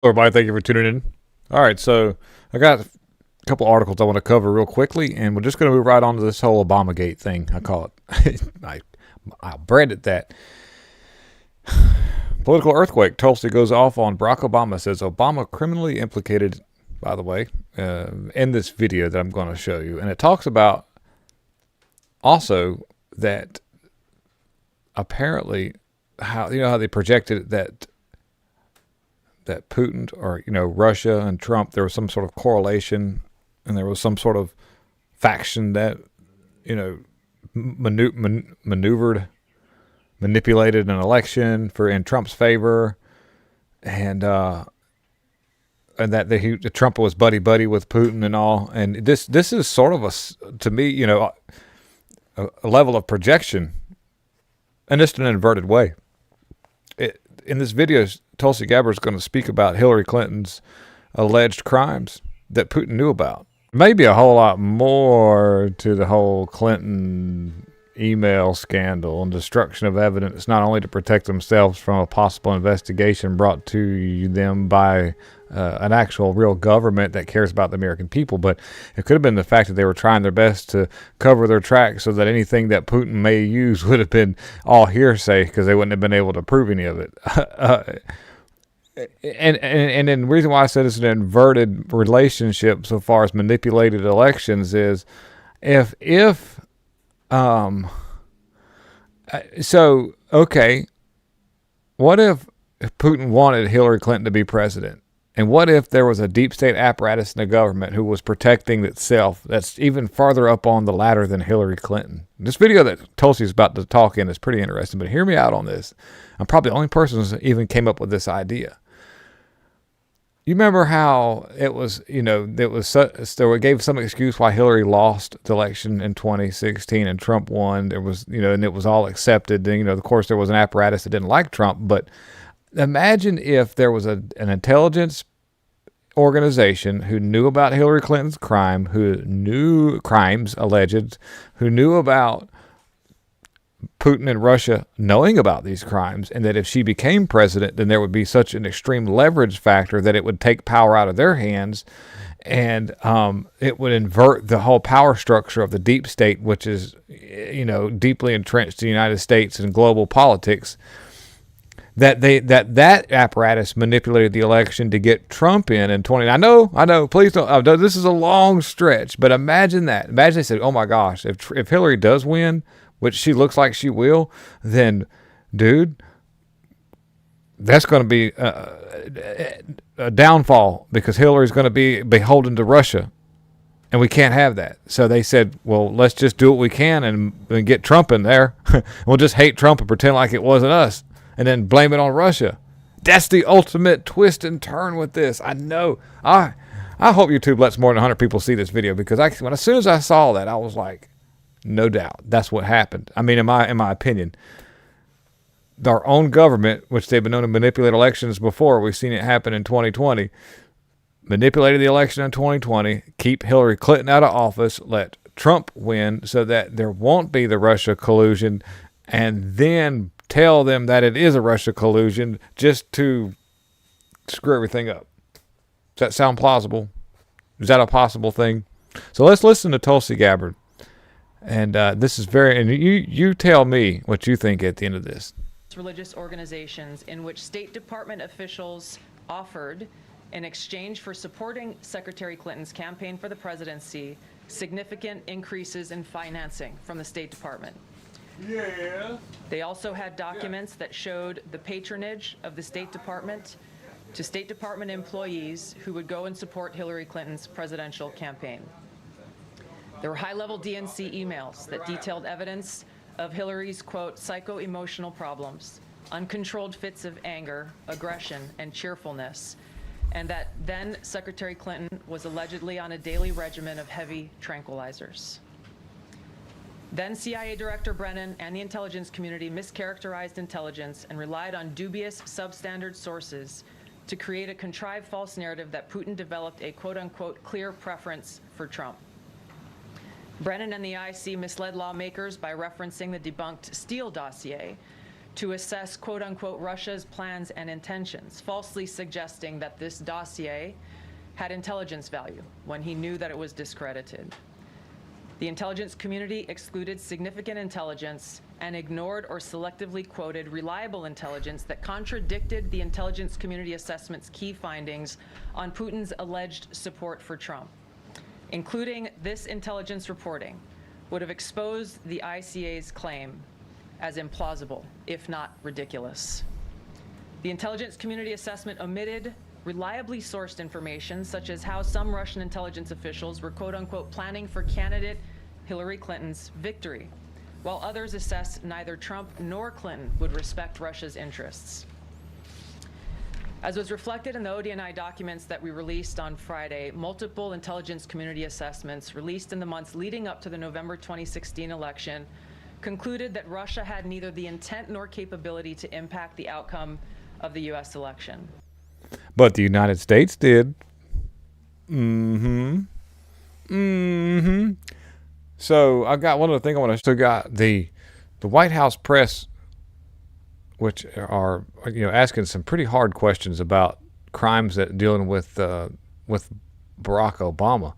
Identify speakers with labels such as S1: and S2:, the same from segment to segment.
S1: Hello, everybody. Thank you for tuning in. All right, so I got a couple articles I want to cover real quickly, and we're just going to move right on to this whole Obamagate thing. I call it. I branded that. Political earthquake. Tulsi goes off on Barack Obama. Says Obama criminally implicated. By the way, in this video that I'm going to show you, and it talks about also that apparently how they projected that Putin or Russia and Trump, there was some sort of correlation, and there was some sort of faction that manipulated an election in Trump's favor, and that Trump was buddy with Putin and all. And this is sort of to me a level of projection, and just in an inverted way. In this video, Tulsi Gabbard is going to speak about Hillary Clinton's alleged crimes that Putin knew about. Maybe a whole lot more to the whole Clinton email scandal and destruction of evidence, not only to protect themselves from a possible investigation brought to them by an actual real government that cares about the American people, but it could have been the fact that they were trying their best to cover their tracks so that anything that Putin may use would have been all hearsay because they wouldn't have been able to prove any of it. And then the reason why I said it's an inverted relationship so far as manipulated elections is okay, what if Putin wanted Hillary Clinton to be president? And what if there was a deep state apparatus in the government who was protecting itself that's even farther up on the ladder than Hillary Clinton? This video that Tulsi is about to talk in is pretty interesting, but hear me out on this. I'm probably the only person who even came up with this idea. You remember how it was, they gave some excuse why Hillary lost the election in 2016 and Trump won. There was, and it was all accepted. And, of course, there was an apparatus that didn't like Trump. But imagine if there was an intelligence organization who knew about Hillary Clinton's crimes alleged, who knew about Putin and Russia knowing about these crimes, and that if she became president, then there would be such an extreme leverage factor that it would take power out of their hands, and it would invert the whole power structure of the deep state, which is, deeply entrenched in the United States and global politics. That apparatus manipulated the election to get Trump in 20. I know. Please don't. This is a long stretch, but imagine that. Imagine they said, "Oh my gosh, if Hillary does win, which she looks like she will, then, dude, that's going to be a downfall because Hillary's going to be beholden to Russia, and we can't have that." So they said, well, let's just do what we can and get Trump in there. We'll just hate Trump and pretend like it wasn't us and then blame it on Russia. That's the ultimate twist and turn with this. I know. I hope YouTube lets more than 100 people see this video because as soon as I saw that, I was like, no doubt, that's what happened. I mean, in my opinion, our own government, which they've been known to manipulate elections before, we've seen it happen in 2020, manipulated the election in 2020, keep Hillary Clinton out of office, let Trump win so that there won't be the Russia collusion, and then tell them that it is a Russia collusion just to screw everything up. Does that sound plausible? Is that a possible thing? So let's listen to Tulsi Gabbard. And this is and you tell me what you think at the end of this.
S2: Religious organizations in which State Department officials offered, in exchange for supporting Secretary Clinton's campaign for the presidency, significant increases in financing from the State Department. Yeah. They also had documents that showed the patronage of the State Department to State Department employees who would go and support Hillary Clinton's presidential campaign. There were high-level DNC emails that detailed evidence of Hillary's, quote, psycho-emotional problems, uncontrolled fits of anger, aggression, and cheerfulness, and that then Secretary Clinton was allegedly on a daily regimen of heavy tranquilizers. Then CIA Director Brennan and the intelligence community mischaracterized intelligence and relied on dubious substandard sources to create a contrived false narrative that Putin developed a, quote-unquote, clear preference for Trump. Brennan and the IC misled lawmakers by referencing the debunked Steele dossier to assess, quote unquote, Russia's plans and intentions, falsely suggesting that this dossier had intelligence value when he knew that it was discredited. The intelligence community excluded significant intelligence and ignored or selectively quoted reliable intelligence that contradicted the intelligence community assessment's key findings on Putin's alleged support for Trump. Including this intelligence reporting would have exposed the ICA's claim as implausible, if not ridiculous. The intelligence community assessment omitted reliably sourced information, such as how some Russian intelligence officials were, quote unquote, planning for candidate Hillary Clinton's victory, while others assessed neither Trump nor Clinton would respect Russia's interests. As was reflected in the ODNI documents that we released on Friday, multiple intelligence community assessments released in the months leading up to the November 2016 election concluded that Russia had neither the intent nor capability to impact the outcome of the U.S. election.
S1: But the United States did. So I got one other thing I want to. So got the White House press, which are asking some pretty hard questions about crimes that dealing with Barack Obama,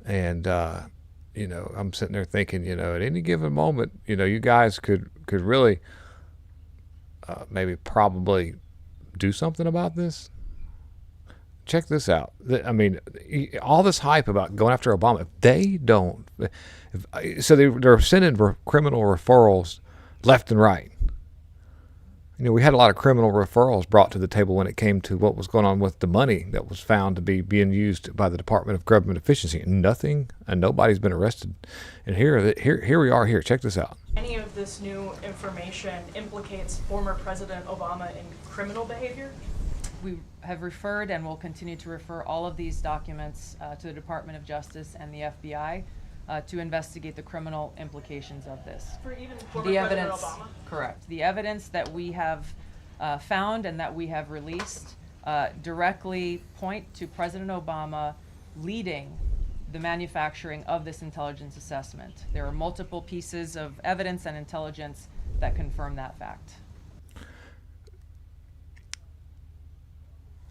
S1: and I'm sitting there thinking, at any given moment, you guys could really maybe probably do something about this. Check this out. I mean, all this hype about going after Obama, if they don't, so they're sending criminal referrals left and right. We had a lot of criminal referrals brought to the table when it came to what was going on with the money that was found to be being used by the Department of Government Efficiency. And nobody's been arrested. And here we are. Here, check this out.
S3: Any of this new information implicates former President Obama in criminal behavior?
S2: We have referred and will continue to refer all of these documents to the Department of Justice and the FBI to investigate the criminal implications of this.
S3: For even former
S2: The
S3: President
S2: evidence,
S3: Obama?
S2: correct. The evidence that we have found and that we have released directly point to President Obama leading the manufacturing of this intelligence assessment. There are multiple pieces of evidence and intelligence that confirm that fact.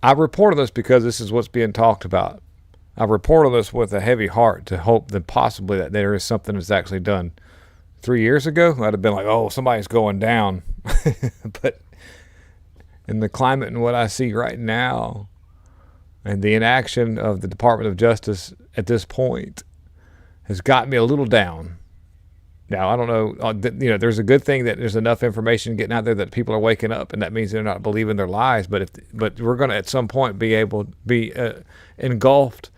S1: I report on this because this is what's being talked about. I report on this with a heavy heart to hope that possibly that there is something that's actually done. 3 years ago, I'd have been like, oh, somebody's going down. But in the climate and what I see right now and the inaction of the Department of Justice at this point has got me a little down. Now, I don't know, there's a good thing that there's enough information getting out there that people are waking up, and that means they're not believing their lies. But we're going to at some point be able to be engulfed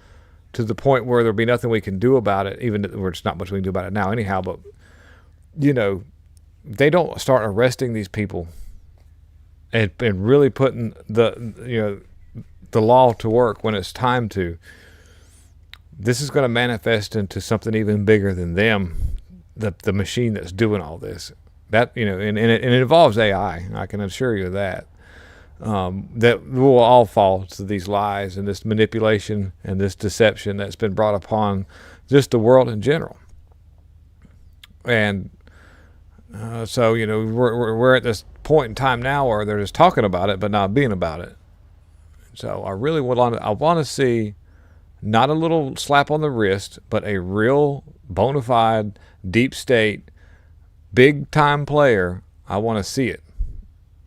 S1: to the point where there'll be nothing we can do about it, even though there's not much we can do about it now anyhow. But, they don't start arresting these people and really putting the law to work when it's time to. This is going to manifest into something even bigger than them. The machine that's doing all this, and it involves AI. I can assure you of that. That will all fall to these lies and this manipulation and this deception that's been brought upon just the world in general. And so we're at this point in time now where they're just talking about it but not being about it. So I really want to see not a little slap on the wrist, but a real bona fide deep state, big time player. I want to see it.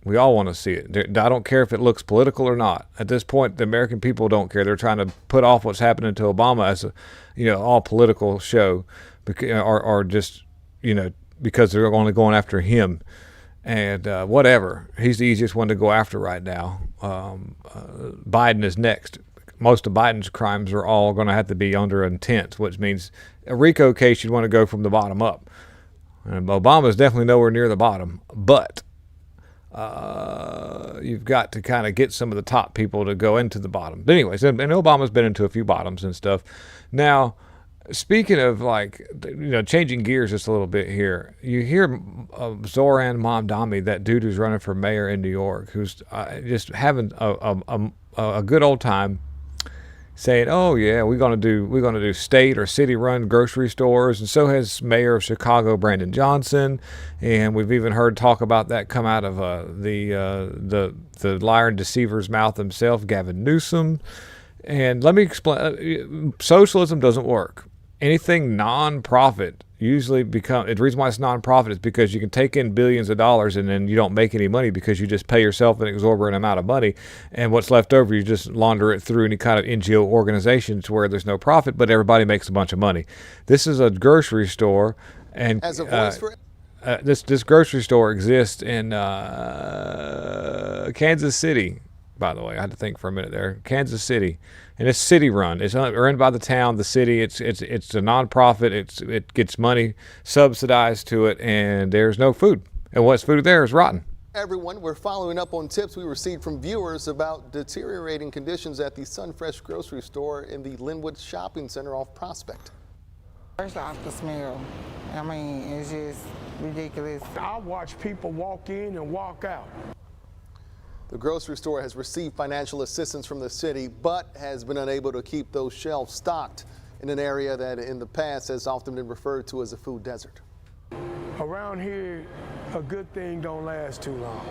S1: We all want to see it. I don't care if it looks political or not. At this point, the American people don't care. They're trying to put off what's happening to Obama as a, all political show, or just, because they're only going after him. And whatever. He's the easiest one to go after right now. Biden is next. Most of Biden's crimes are all going to have to be under intent, which means a RICO case, you'd want to go from the bottom up. And Obama's definitely nowhere near the bottom, but you've got to kind of get some of the top people to go into the bottom. But anyways, and Obama's been into a few bottoms and stuff. Now, speaking of changing gears just a little bit here, you hear Zoran Mamdani, that dude who's running for mayor in New York, who's just having a good old time. saying, "Oh yeah, we're gonna do state or city-run grocery stores," and so has Mayor of Chicago Brandon Johnson, and we've even heard talk about that come out of the liar and deceiver's mouth himself, Gavin Newsom. And let me explain: socialism doesn't work. Anything non-profit usually the reason why it's non-profit is because you can take in billions of dollars and then you don't make any money because you just pay yourself an exorbitant amount of money, and what's left over you just launder it through any kind of NGO organizations where there's no profit but everybody makes a bunch of money. This is a grocery store, and
S4: As a voice for
S1: this grocery store exists in Kansas City. By the way, I had to think for a minute there. Kansas City, and it's city run. It's run by the town, the city. It's a nonprofit. It gets money subsidized to it, and there's no food. And what's food there is rotten.
S4: everyone, we're following up on tips we received from viewers about deteriorating conditions at the Sunfresh grocery store in the Linwood Shopping Center off Prospect.
S5: First off, the smell. I mean, it's just ridiculous.
S6: I watch people walk in and walk out.
S4: The grocery store has received financial assistance from the city, but has been unable to keep those shelves stocked in an area that in the past has often been referred to as a food desert.
S6: Around here, a good thing don't last too long.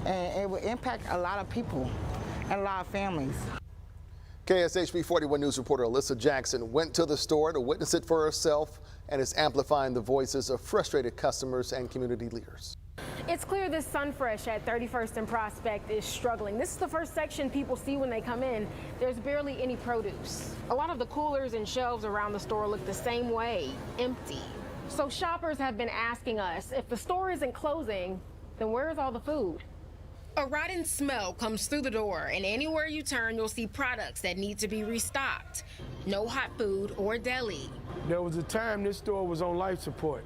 S5: And it will impact a lot of people and a lot of families.
S4: KSHB 41 News reporter Alyssa Jackson went to the store to witness it for herself and is amplifying the voices of frustrated customers and community leaders.
S7: It's clear this Sunfresh at 31st and Prospect is struggling. This is the first section people see when they come in. There's barely any produce. A lot of the coolers and shelves around the store look the same way, empty. So shoppers have been asking us, if the store isn't closing, then where's all the food?
S8: A rotten smell comes through the door, and anywhere you turn, you'll see products that need to be restocked. No hot food or deli.
S6: There was a time this store was on life support.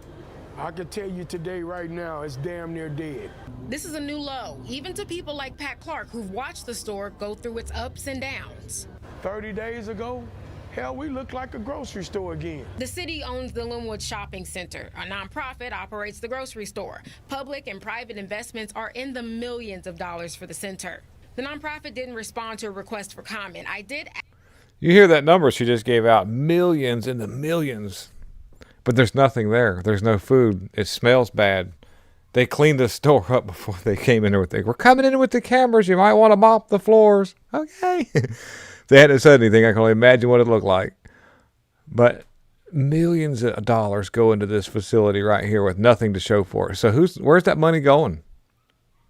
S6: I can tell you today, right now, it's damn near dead.
S8: This is a new low, even to people like Pat Clark, who've watched the store go through its ups and downs.
S6: 30 days ago, hell, we looked like a grocery store again.
S8: The city owns the Linwood Shopping Center. A nonprofit operates the grocery store. Public and private investments are in the millions of dollars for the center. The nonprofit didn't respond to a request for comment.
S1: You hear that number she just gave out, millions in the millions. But there's nothing there. There's no food. It smells bad. They cleaned the store up before they came in there with we're coming in with the cameras. You might want to mop the floors. Okay. If they hadn't said anything, I can only imagine what it looked like. But millions of dollars go into this facility right here with nothing to show for it. So where's that money going?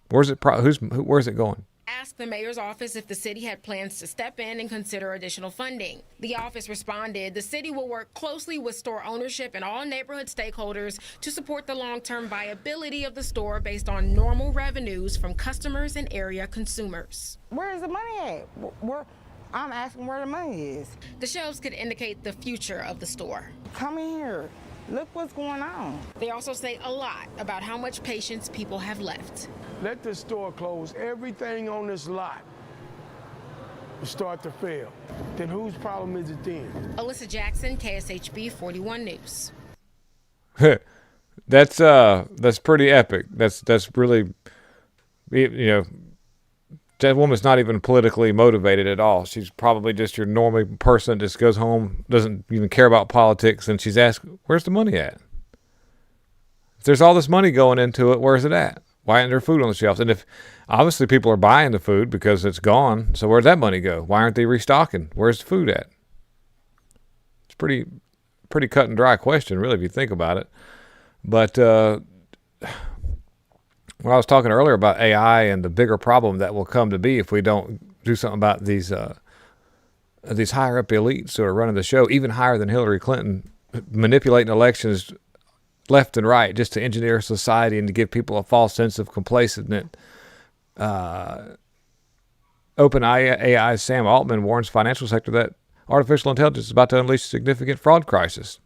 S1: Where's it going?
S8: Asked the mayor's office if the city had plans to step in and consider additional funding. The office responded, the city will work closely with store ownership and all neighborhood stakeholders to support the long-term viability of the store based on normal revenues from customers and area consumers.
S5: Where is the money at? I'm asking where the money is.
S8: The shelves could indicate the future of the store.
S5: Come in here. Look what's going on.
S8: They also say a lot about how much patience people have left.
S6: Let this store close. Everything on this lot will start to fail. Then whose problem is it then?
S8: Alyssa Jackson, KSHB 41 News.
S1: That's pretty epic. That's really, that woman's not even politically motivated at all. She's probably just your normal person, just goes home, doesn't even care about politics, and she's asked, where's the money at? If there's all this money going into it, where's it at? Why isn't there food on the shelves? And if obviously people are buying the food because it's gone, so where'd that money go? Why aren't they restocking? Where's the food at? It's pretty cut and dry question, really, if you think about it. But when I was talking earlier about AI and the bigger problem that will come to be if we don't do something about these higher up elites who are running the show, even higher than Hillary Clinton, manipulating elections left and right just to engineer society and to give people a false sense of complacence. OpenAI's Sam Altman warns financial sector that artificial intelligence is about to unleash a significant fraud crisis.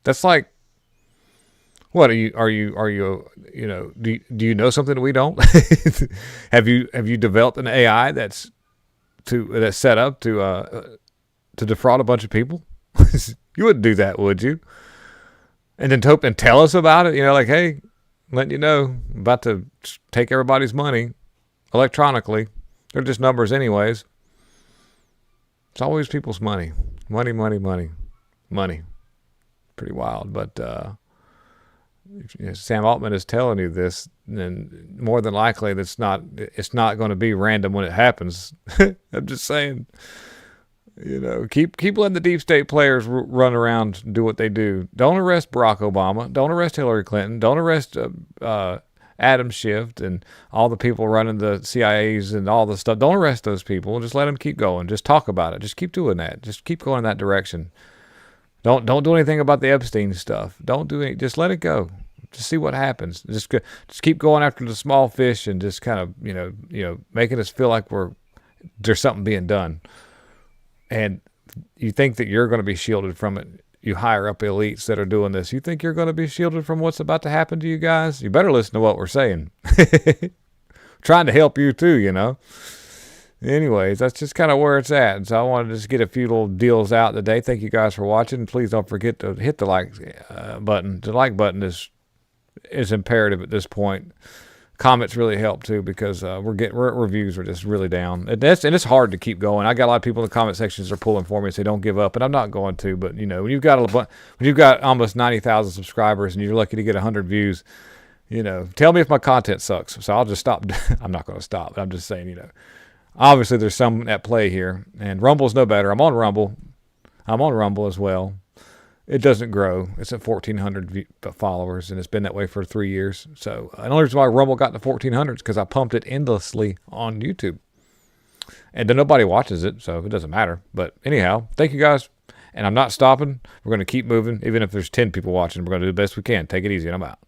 S1: That's like, what do you know something that we don't? Have you developed an AI that's set up to defraud a bunch of people? You wouldn't do that, would you? And then tell us about it, like, hey, letting you know, I'm about to take everybody's money electronically. They're just numbers anyways. It's always people's money. Money, money, money. Money. Pretty wild. But if Sam Altman is telling you this, then more than likely it's not going to be random when it happens. I'm just saying, keep letting the deep state players run around and do what they do. Don't arrest Barack Obama. Don't arrest Hillary Clinton. Don't arrest Adam Schiff and all the people running the CIAs and all the stuff. Don't arrest those people. Just let them keep going. Just talk about it. Just keep doing that. Just keep going in that direction. Don't do anything about the Epstein stuff. Don't do any. Just let it go. Just see what happens. Just keep going after the small fish and just kind of making us feel like there's something being done. And you think that you're going to be shielded from it. You higher up elites that are doing this. You think you're going to be shielded from what's about to happen to you guys? You better listen to what we're saying. Trying to help you too, Anyways, that's just kind of where it's at. And so I wanted to just get a few little deals out today. Thank you guys for watching. Please don't forget to hit the like button. The like button is imperative at this point. Comments really help too because reviews are just really down. And it's hard to keep going. I got a lot of people in the comment sections that are pulling for me and say don't give up, and I'm not going to. But when you've got almost 90,000 subscribers and you're lucky to get 100 views, tell me if my content sucks. So I'll just stop. I'm not going to stop. But I'm just saying, obviously there's some at play here, and Rumble's no better. I'm on Rumble as well. It doesn't grow. It's at 1,400 followers, and it's been that way for 3 years. So the only reason why Rumble got to 1,400 is because I pumped it endlessly on YouTube. And then nobody watches it, so it doesn't matter. But anyhow, thank you guys. And I'm not stopping. We're going to keep moving. Even if there's 10 people watching, we're going to do the best we can. Take it easy, and I'm out.